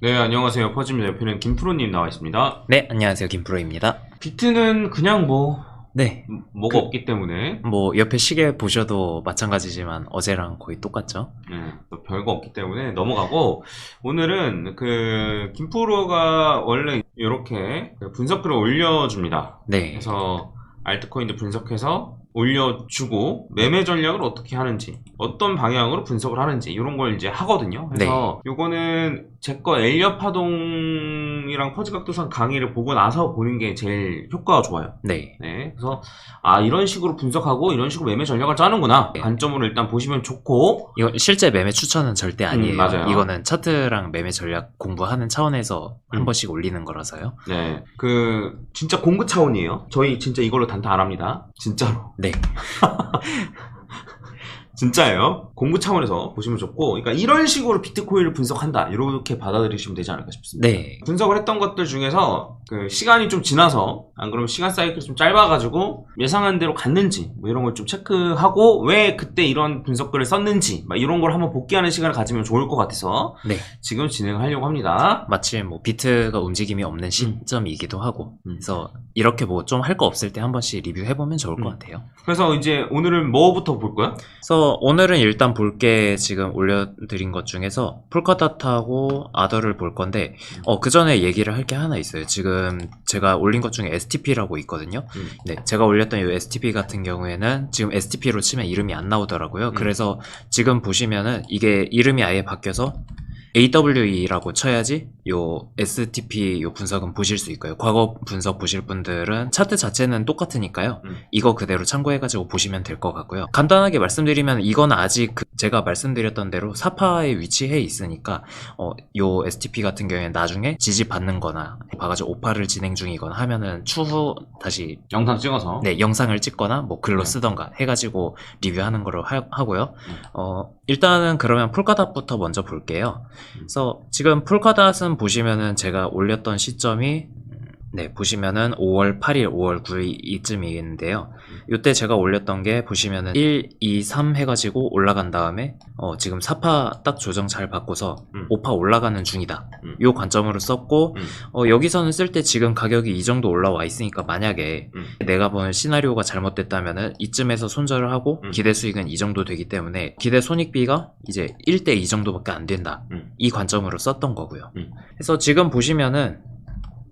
네, 안녕하세요. 퍼즈입니다. 옆에는 김프로님 나와 있습니다. 네, 안녕하세요. 김프로입니다. 비트는 그냥 네, 뭐가 없기 때문에, 뭐 옆에 시계 보셔도 마찬가지지만 어제랑 거의 똑같죠? 또 별거 없기 때문에 넘어가고, 오늘은 김프로가 원래 이렇게 분석글을 올려줍니다. 네, 그래서 알트코인도 분석해서 올려주고 매매 전략을 어떻게 하는지 어떤 방향으로 분석을 하는지 이런 걸 이제 하거든요. 그래서 요거는 제 거 엘리엇 파동이랑 퍼즈각도선 강의를 보고 나서 보는 게 제일 효과가 좋아요. 네, 네, 그래서 이런 식으로 분석하고 이런 식으로 매매 전략을 짜는구나. 네. 관점으로 일단 보시면 좋고. 이거 실제 매매 추천은 절대 아니에요. 맞아요. 이거는 차트랑 매매 전략 공부하는 차원에서 한 번씩 올리는 거라서요. 네, 진짜 공부 차원이에요. 저희 진짜 이걸로 단타 안 합니다. 진짜로. 네, 진짜예요. 공부 차원에서 보시면 좋고, 그러니까 이런 식으로 비트코인을 분석한다, 이렇게 받아들이시면 되지 않을까 싶습니다. 네, 분석을 했던 것들 중에서 시간이 좀 지나서, 안 그러면 시간 사이클이 좀 짧아가지고 예상한 대로 갔는지 뭐 이런 걸 좀 체크하고, 왜 그때 이런 분석글을 썼는지 막 이런 걸 한번 복귀하는 시간을 가지면 좋을 것 같아서 네. 지금 진행을 하려고 합니다. 마침 뭐 비트가 움직임이 없는 시점이기도 하고, 그래서 이렇게 뭐 좀 할 거 없을 때 한 번씩 리뷰해보면 좋을 것 같아요. 그래서 이제 오늘은 뭐부터 볼 거야? 그래서 오늘은 일단 볼 게 지금 올려드린 것 중에서 폴카닷하고 아더를 볼 건데 그 전에 얘기를 할 게 하나 있어요. 지금 제가 올린 것 중에 STP라고 있거든요. 네, 제가 올렸던 이 STP 같은 경우에는 지금 STP로 치면 이름이 안 나오더라고요. 그래서 지금 보시면은 이게 이름이 아예 바뀌어서 AWE라고 쳐야지 요 STP 요 분석은 보실 수 있고요. 과거 분석 보실 분들은 차트 자체는 똑같으니까요. 이거 그대로 참고해가지고 보시면 될 것 같고요. 간단하게 말씀드리면 이건 아직 제가 말씀드렸던 대로 사파에 위치해 있으니까 요 STP 같은 경우에는 나중에 지지받는 거나 봐가지고 오파를 진행 중이거나 하면은 추후 다시 영상 찍어서. 네, 영상을 찍거나 뭐 글로 쓰던가 해가지고 리뷰하는 거로 하고요. 일단은 그러면 폴카닷부터 먼저 볼게요. 그래서 지금 폴카닷은 보시면은 제가 올렸던 시점이 네, 보시면은 5월 8일, 5월 9일 이쯤이겠는데요. 이때 제가 올렸던 게 보시면은 1, 2, 3 해가지고 올라간 다음에 지금 사파 딱 조정 잘 받고서 오파 올라가는 중이다. 요 관점으로 썼고 여기서는 쓸 때 지금 가격이 이 정도 올라와 있으니까 만약에 내가 본 시나리오가 잘못됐다면은 이쯤에서 손절을 하고 기대 수익은 이 정도 되기 때문에 기대 손익비가 이제 1대 2 정도밖에 안 된다. 이 관점으로 썼던 거고요. 그래서 지금 보시면은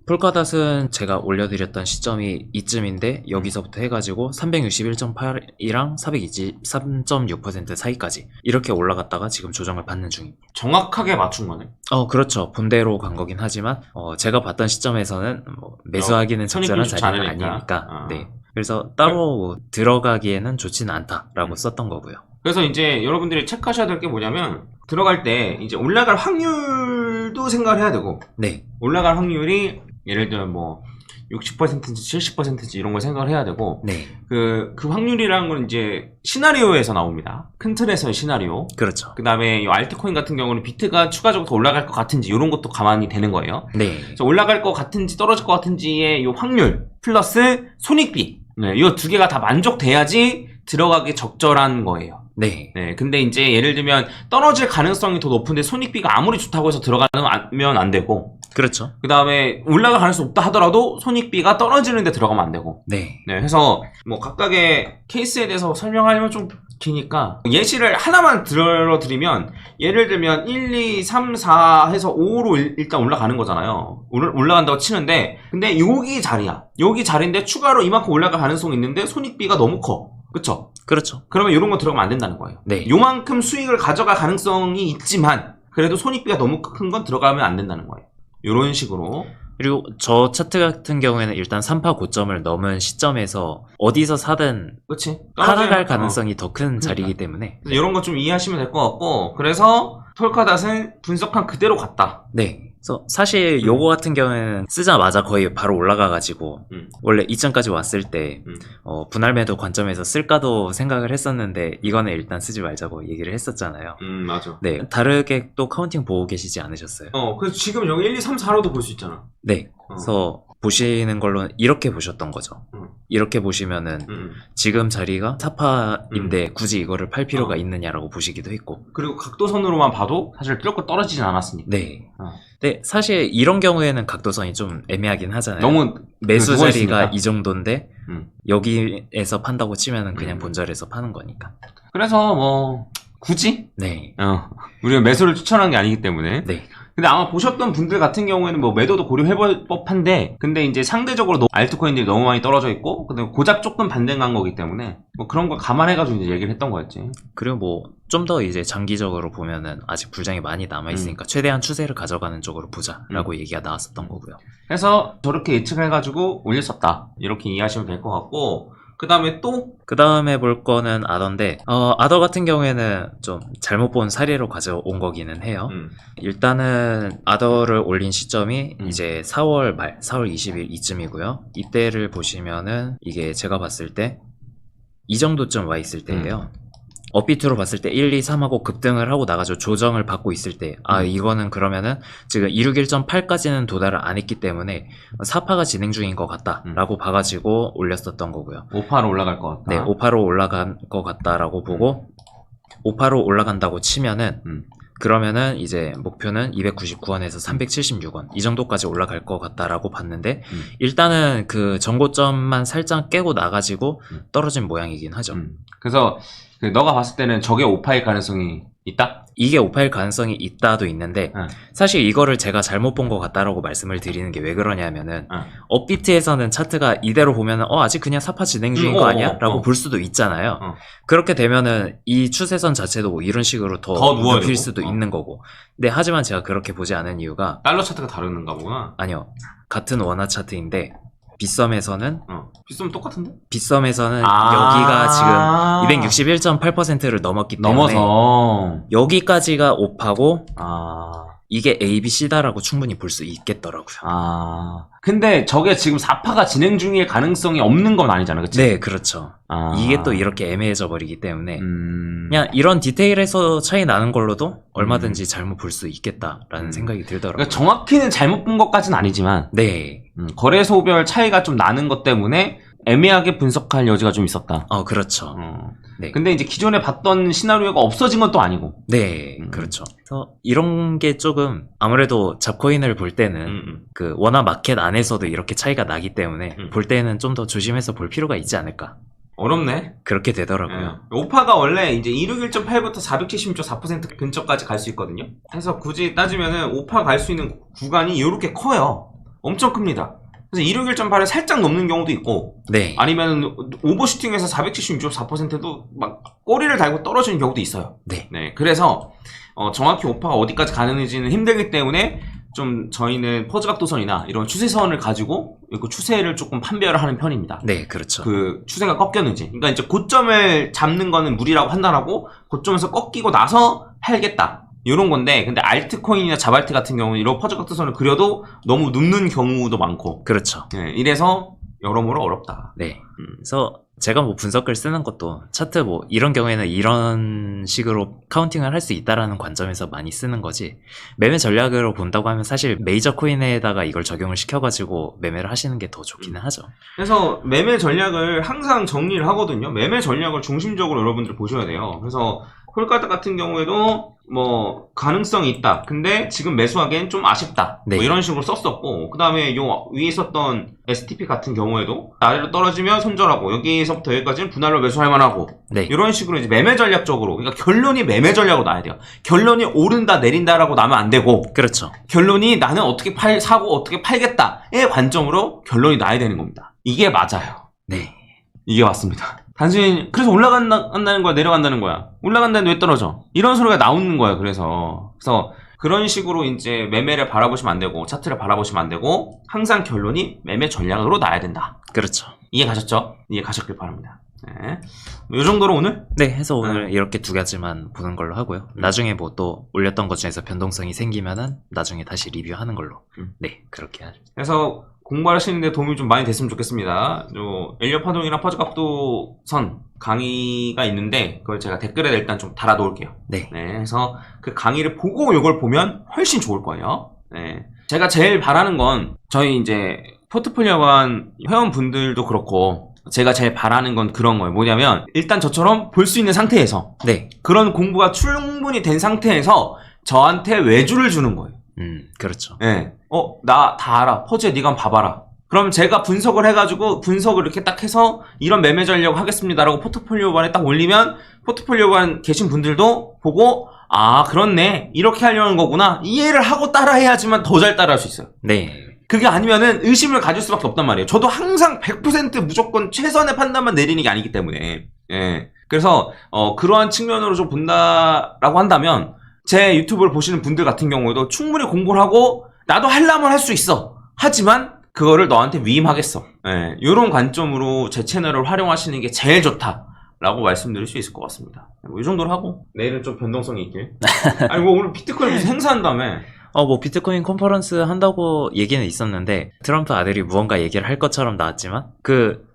폴카닷은 제가 올려드렸던 시점이 이쯤인데 여기서부터 해가지고 361.8이랑 423.6% 사이까지 이렇게 올라갔다가 지금 조정을 받는 중입니다. 정확하게 맞춘 거네. 그렇죠. 본대로 간 거긴 하지만 제가 봤던 시점에서는 뭐 매수하기는 적절한 자리는 아니니까 네. 그래서 따로 뭐 들어가기에는 좋지는 않다라고 썼던 거고요. 그래서 이제 여러분들이 체크하셔야 될 게 뭐냐면, 들어갈 때 이제 올라갈 확률도 생각을 해야 되고, 네, 올라갈 확률이 예를 들면 뭐 60%인지 70%인지 이런 걸 생각을 해야 되고, 네, 그 확률이라는 건 이제 시나리오에서 나옵니다. 큰 틀에서의 시나리오. 그렇죠. 그 다음에 이 알트코인 같은 경우는 비트가 추가적으로 더 올라갈 것 같은지 이런 것도 가만히 되는 거예요. 네, 그래서 올라갈 것 같은지 떨어질 것 같은지의 이 확률 플러스 손익비, 네, 이 두 개가 다 만족돼야지 들어가기 적절한 거예요. 네, 네, 근데 이제 예를 들면 떨어질 가능성이 더 높은데 손익비가 아무리 좋다고 해서 들어가면 안 되고, 그렇죠. 그 다음에 올라갈 가능성이 없다 하더라도 손익비가 떨어지는데 들어가면 안 되고. 네, 네, 해서 뭐 각각의 케이스에 대해서 설명하려면 좀 기니까 예시를 하나만 들어드리면, 예를 들면 1, 2, 3, 4 해서 5로 일단 올라가는 거잖아요. 올라간다고 치는데, 근데 여기 자리야. 여기 자리인데 추가로 이만큼 올라갈 가능성이 있는데 손익비가 너무 커. 그쵸? 그렇죠. 그러면 이런 거 들어가면 안 된다는 거예요. 네, 요만큼 수익을 가져갈 가능성이 있지만 그래도 손익비가 너무 큰 건 들어가면 안 된다는 거예요. 요런 식으로. 그리고 저 차트 같은 경우에는 일단 3파 고점을 넘은 시점에서 어디서 사든 그치? 하락할 가능성이 더 큰 자리이기 때문에 이런 거 좀 이해하시면 될 것 같고, 그래서 폴카닷은 분석한 그대로 갔다. 네. 그래서 사실 요거 같은 경우에는 쓰자마자 거의 바로 올라가가지고 원래 이전까지 왔을 때 분할 매도 관점에서 쓸까도 생각을 했었는데 이거는 일단 쓰지 말자고 얘기를 했었잖아요. 맞아. 네. 다르게 또 카운팅 보고 계시지 않으셨어요? 그래서 지금 여기 1, 2, 3, 4로도 볼 수 있잖아. 네. 그래서 보시는 걸로는 이렇게 보셨던 거죠. 이렇게 보시면은 지금 자리가 사파인데 굳이 이거를 팔 필요가 어. 있느냐라고 보시기도 했고. 그리고 각도선으로만 봐도 사실 뚫고 떨어지진 않았으니까. 네. 어. 근데 사실 이런 경우에는 각도선이 좀 애매하긴 하잖아요. 너무 매수 누워 자리가 있으니까. 이 정도인데 여기에서 판다고 치면은 그냥 음. 본절에서 파는 거니까. 그래서 뭐 굳이 네. 우리가 매수를 추천한 게 아니기 때문에. 네. 근데 아마 보셨던 분들 같은 경우에는 뭐 매도도 고려해볼 법한데, 근데 이제 상대적으로 알트코인들이 너무 많이 떨어져 있고, 근데 고작 조금 반등한 거기 때문에 뭐 그런 거 감안해가지고 이제 얘기를 했던 거였지. 그리고 뭐 좀 더 이제 장기적으로 보면은 아직 불장이 많이 남아 있으니까 최대한 추세를 가져가는 쪽으로 보자라고 얘기가 나왔었던 거고요. 그래서 저렇게 예측을 해가지고 올렸었다, 이렇게 이해하시면 될 것 같고, 그 다음에 또 그 다음에 볼 거는 아더인데, 아더 같은 경우에는 좀 잘못 본 사례로 가져온 거기는 해요. 일단은 아더를 올린 시점이 이제 4월 말, 4월 20일 이쯤이고요. 이때를 보시면은 이게 제가 봤을 때 이 정도쯤 와 있을 때예요. 업비트로 봤을 때 1, 2, 3하고 급등을 하고 나가죠. 조정을 받고 있을 때, 이거는 그러면은 지금 261.8까지는 도달을 안 했기 때문에 사파가 진행 중인 것 같다라고 봐가지고 올렸었던 거고요. 5파로 올라갈 것 같다. 네, 5파로 올라간 것 같다라고 보고 5파로 올라간다고 치면은 그러면은 이제 목표는 299원에서 376원 이 정도까지 올라갈 것 같다라고 봤는데 일단은 그 전고점만 살짝 깨고 나가지고 떨어진 모양이긴 하죠. 그래서 너가 봤을 때는 저게 5파일 가능성이 있다? 이게 5파일 가능성이 있다도 있는데 사실 이거를 제가 잘못 본 것 같다라고 말씀을 드리는 게 왜 그러냐면은 업비트에서는 차트가 이대로 보면은 아직 그냥 사파 진행 중인 거 아니야? 라고 볼 수도 있잖아요. 그렇게 되면은 이 추세선 자체도 뭐 이런 식으로 더 누워야 눕힐 되고. 수도 있는 거고. 근데 하지만 제가 그렇게 보지 않은 이유가 달러 차트가 다른가 보구나. 아니요. 같은 원화 차트인데 빗썸에서는 빗썸 똑같은데? 빗썸에서는 여기가 지금 261.8%를 넘었기 때문에 넘어서 여기까지가 5파고 이게 ABC다라고 충분히 볼 수 있겠더라고요. 근데 저게 지금 4파가 진행 중일 가능성이 없는 건 아니잖아, 그치? 네, 그렇죠. 이게 또 이렇게 애매해져 버리기 때문에 그냥 이런 디테일에서 차이 나는 걸로도 얼마든지 잘못 볼 수 있겠다라는 생각이 들더라고요. 그러니까 정확히는 잘못 본 것까지는 아니지만 네. 거래소별 차이가 좀 나는 것 때문에 애매하게 분석할 여지가 좀 있었다. 그렇죠. 네. 근데 이제 기존에 봤던 시나리오가 없어진 건 또 아니고. 네, 그렇죠. 그래서 이런 게 조금 아무래도 잡코인을 볼 때는 그 워낙 마켓 안에서도 이렇게 차이가 나기 때문에 볼 때는 좀 더 조심해서 볼 필요가 있지 않을까. 어렵네. 그렇게 되더라고요. 오파가 원래 이제 261.8부터 476.4% 근처까지 갈 수 있거든요. 그래서 굳이 따지면은 오파 갈 수 있는 구간이 이렇게 커요. 엄청 큽니다. 그래서 261.8을 살짝 넘는 경우도 있고, 네. 아니면 오버슈팅에서 476.4%도 막 꼬리를 달고 떨어지는 경우도 있어요. 네. 그래서 정확히 오파가 어디까지 가는지는 힘들기 때문에 좀 저희는 퍼즈 각도선이나 이런 추세선을 가지고 그 추세를 조금 판별을 하는 편입니다. 네, 그렇죠. 그 추세가 꺾였는지. 그러니까 이제 고점을 잡는 거는 무리라고 판단하고 고점에서 꺾이고 나서 팔겠다, 이런 건데, 근데 알트코인이나 자발트 같은 경우는 이런 퍼즐 각도선을 그려도 너무 눕는 경우도 많고. 그렇죠. 이래서 여러모로 어렵다. 네. 그래서 제가 뭐 분석글 쓰는 것도 차트 뭐 이런 경우에는 이런 식으로 카운팅을 할 수 있다라는 관점에서 많이 쓰는 거지, 매매 전략으로 본다고 하면 사실 메이저 코인에다가 이걸 적용을 시켜가지고 매매를 하시는 게 더 좋기는 하죠. 그래서 매매 전략을 항상 정리를 하거든요. 매매 전략을 중심적으로 여러분들 보셔야 돼요. 그래서 콜카드 같은 경우에도 뭐 가능성이 있다, 근데 지금 매수하기엔 좀 아쉽다, 네. 뭐 이런 식으로 썼었고, 그 다음에 요 위에 있었던 STP 같은 경우에도 아래로 떨어지면 손절하고 여기서부터 여기까지는 분할로 매수할 만하고, 네. 이런 식으로 이제 매매 전략적으로, 그러니까 결론이 매매 전략으로 나야 돼요. 결론이 오른다 내린다라고 나면 안 되고, 그렇죠. 결론이 나는 어떻게 사고 어떻게 팔겠다의 관점으로 결론이 나야 되는 겁니다. 이게 맞아요. 네. 이게 맞습니다. 단순히 그래서 올라간다는 거야, 내려간다는 거야, 올라간다는데 왜 떨어져, 이런 소리가 나오는 거야. 그래서 그런 식으로 이제 매매를 바라보시면 안 되고 차트를 바라보시면 안 되고, 항상 결론이 매매 전략으로 나야 된다. 그렇죠. 이해 가셨죠? 이해 가셨길 바랍니다. 네. 이 정도로 오늘? 네, 해서 오늘 이렇게 두 가지만 보는 걸로 하고요. 나중에 뭐 또 올렸던 것 중에서 변동성이 생기면은 나중에 다시 리뷰하는 걸로. 네, 그렇게 하죠. 그래서 공부하시는데 도움이 좀 많이 됐으면 좋겠습니다. 엘리엇 파동이나 퍼즐 각도선 강의가 있는데 그걸 제가 댓글에 일단 좀 달아 놓을게요. 네. 그래서 그 강의를 보고 이걸 보면 훨씬 좋을 거예요. 네. 제가 제일 바라는 건 저희 이제 포트폴리오관 회원분들도 그렇고 제가 제일 바라는 건 그런 거예요. 뭐냐면 일단 저처럼 볼 수 있는 상태에서 네. 그런 공부가 충분히 된 상태에서 저한테 외주를 주는 거예요. 그렇죠. 예. 나 다 알아. 퍼즐 네가 한번 봐봐라. 그럼 제가 분석을 해가지고 분석을 이렇게 딱 해서 이런 매매 전략 하겠습니다라고 포트폴리오반에 딱 올리면 포트폴리오반 계신 분들도 보고 아 그렇네 이렇게 하려는 거구나 이해를 하고 따라해야지만 더 잘 따라할 수 있어요. 네. 그게 아니면은 의심을 가질 수밖에 없단 말이에요. 저도 항상 100% 무조건 최선의 판단만 내리는 게 아니기 때문에. 예. 그래서 그러한 측면으로 좀 본다라고 한다면 제 유튜브를 보시는 분들 같은 경우에도 충분히 공부를 하고 나도 하려면 할 수 있어. 하지만 그거를 너한테 위임하겠어. 예. 이런 관점으로 제 채널을 활용하시는 게 제일 좋다라고 말씀드릴 수 있을 것 같습니다. 이 정도로 하고 내일은 좀 변동성이 있길. 아니 뭐 오늘 비트코인 무슨 행사한다며. 뭐 비트코인 컨퍼런스 한다고 얘기는 있었는데 트럼프 아들이 무언가 얘기를 할 것처럼 나왔지만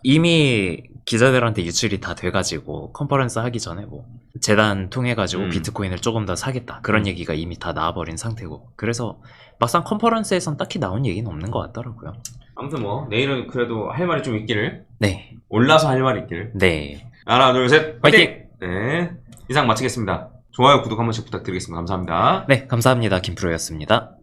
이미 기자들한테 유출이 다 돼가지고 컨퍼런스 하기 전에 뭐 재단 통해가지고 비트코인을 조금 더 사겠다 그런 얘기가 이미 다 나와버린 상태고 그래서 막상 컨퍼런스에선 딱히 나온 얘기는 없는 것 같더라고요. 아무튼 뭐 내일은 그래도 할 말이 좀 있기를. 네. 올라서 할 말이 있기를. 네. 하나 둘 셋 화이팅! 네. 이상 마치겠습니다. 좋아요 구독 한 번씩 부탁드리겠습니다. 감사합니다. 네, 감사합니다. 김프로였습니다.